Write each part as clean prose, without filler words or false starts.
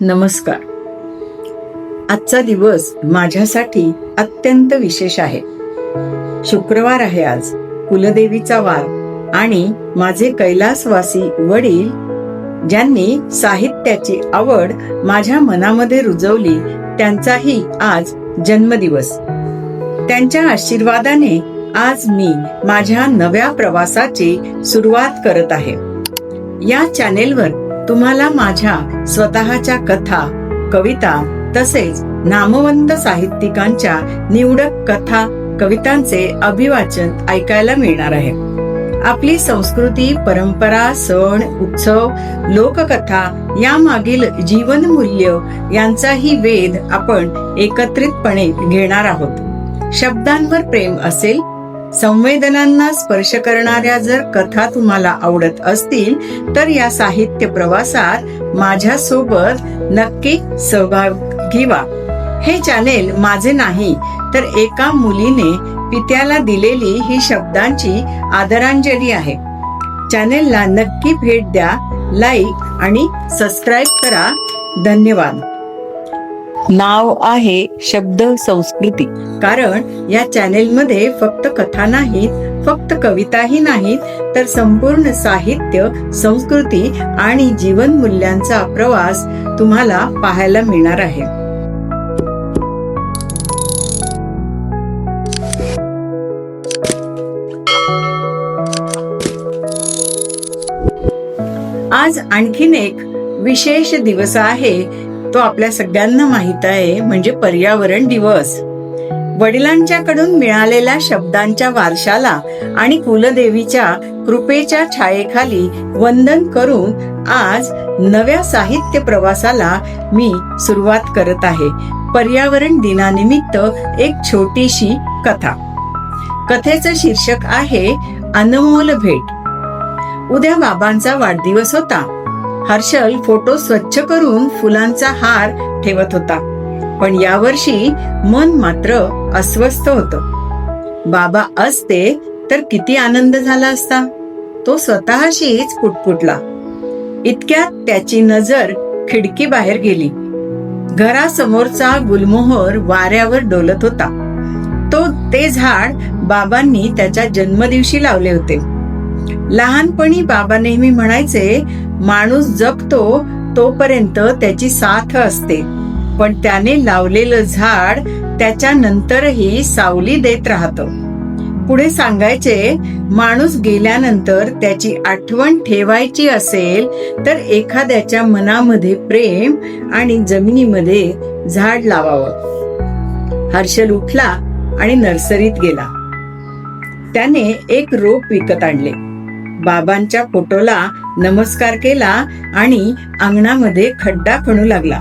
नमस्कार. आजचा दिवस माझ्यासाठी अत्यंत विशेष आहे. शुक्रवार आहे आज, कुलदेवीचा वार आणि माझे कैलासवासी वडील ज्यांनी साहित्याची आवड माझ्या मनामध्ये रुजवली त्यांचाही आज जन्मदिवस. त्यांच्या आशीर्वादाने आज मी माझ्या नव्या प्रवासाची सुरुवात करत आहे. या चॅनेलवर तुम्हाला माझ्या स्वतःच्या कथा, कविता तसेच नामवंत साहित्यिकांच्या निवडक कथा, कवितांचे अभिवाचन ऐकायला मिळणार आहे. आपली संस्कृती, परंपरा, सण, उत्सव, लोककथा यामागील जीवनमूल्य यांचाही वेध आपण एकत्रितपणे घेणार आहोत. शब्दांवर प्रेम असेल, संवेदनांना स्पर्श करणाऱ्या जर कथा तुम्हाला आवडत असतील तर या साहित्य प्रवासात माझ्या सोबत नक्की सहभागी व्हा. हे चॅनेल माझे नाही तर एका मुलीने पित्याला दिलेली ही शब्दांची आदरांजली आहे. चॅनेलला नक्की भेट द्या, लाईक आणि सबस्क्राईब करा. धन्यवाद. नाव आहे शब्द संस्कृती, कारण या चॅनेलमध्ये फक्त कथा नाहीत, फक्त कविताही नाहीत, तर संपूर्ण साहित्य, संस्कृती आणि जीवन मूल्यांचा प्रवास तुम्हाला पाहायला मिळणार आहे. आज आणखीन एक विशेष दिवस आहे. तो आपल्या सगळ्यांना माहित आहे, म्हणजे पर्यावरण दिवस. वडिलांच्याकडून मिळालेल्या शब्दांच्या वारशाला आणि कुलदेवीच्या कृपेच्या छायेखाली वंदन करून आज नव्या साहित्य प्रवासाला मी सुरुवात करत आहे. पर्यावरण दिनानिमित्त एक छोटीशी कथा. कथेचं शीर्षक आहे अनमोल भेट. उद्या बाबांचा वाढदिवस होता. हर्षल फोटो स्वच्छ करून फुलांचा हार ठेवत होता, पण यावर्षी मन मात्र अस्वस्थ होतं. बाबा असते तर किती आनंद झाला असता, तो स्वतःशीच पुटपुटला. इतक्यात त्याची नजर खिडकी बाहेर गेली. घरासमोरचा गुलमोहर वाऱ्यावर डोलत होता. ते झाड बाबांनी त्याच्या जन्मदिवशी लावले होते. लहानपणी बाबा नेहमी म्हणायचे, माणूस जगतो तोपर्यंत त्याची साथ असते, पण त्याने लावलेलं झाड त्याच्या नंतरही सावली देत राहतं. पुढे सांगायचे, माणूस गेल्यानंतर त्याची आठवण ठेवायची असेल तर एखाद्याच्या मनामध्ये प्रेम आणि जमिनीमध्ये झाड लावावं. हर्षल उठला आणि नर्सरीत गेला. त्याने एक रोप विकत आणले. बाबांच्या फोटोला नमस्कार केला आणि अंगणामध्ये खड्डा खणू लागला.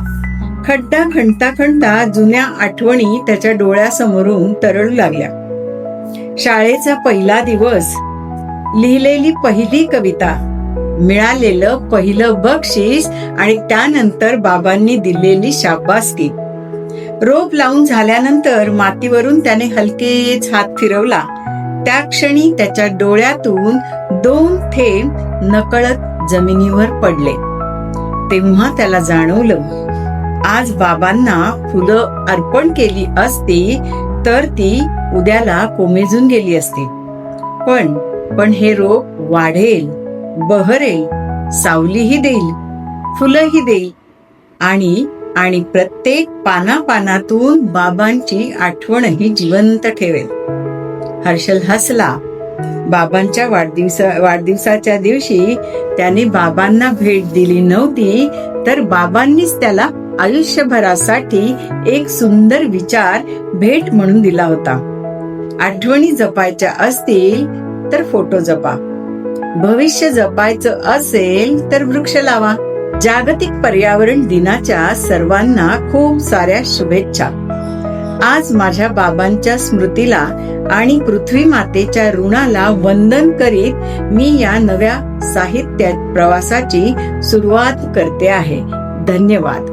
खड्डा खणता खणता जुन्या आठवणी त्याच्या डोळ्यासमोरून तरळू लागल्या. शाळेचा पहिला दिवस, लिहिलेली पहिली कविता, मिळालेलं पहिलं बक्षीस आणि त्यानंतर बाबांनी दिलेली शाबासकी. रोप लावून झाल्यानंतर मातीवरून त्याने हलकेच हात फिरवला. त्या क्षणी त्याच्या डोळ्यातून 2 थेंब नकळत जमिनीवर पडले. तेव्हा त्याला जाणवलं, आज बाबांना फुलं अर्पण केली असती तर ती उद्याला कोमेजून गेली असती. पण हे रोप वाढेल, बहरेल, सावलीही देईल, फुलंही देईल आणि प्रत्येक पानापानातून बाबांची आठवणही जिवंत ठेवेल. हर्षल हसला. बाबांच्या वाढदिवसाच्या दिवशी त्याने बाबांना भेट दिली नव्हती, तर बाबांनीच त्याला आयुष्यभरासाठी एक सुंदर विचार भेट म्हणून दिला होता. आठवणी जपायच्या असतील तर फोटो जपा, भविष्य जपायचं असेल तर वृक्ष लावा. जागतिक पर्यावरण दिनाच्या सर्वांना खूप साऱ्या शुभेच्छा. आज माझ्या बाबांच्या स्मृतीला आणि पृथ्वी मातेच्या ऋणाला वंदन करीत मी या नव्या साहित्य प्रवासाची सुरुवात करते आहे. धन्यवाद.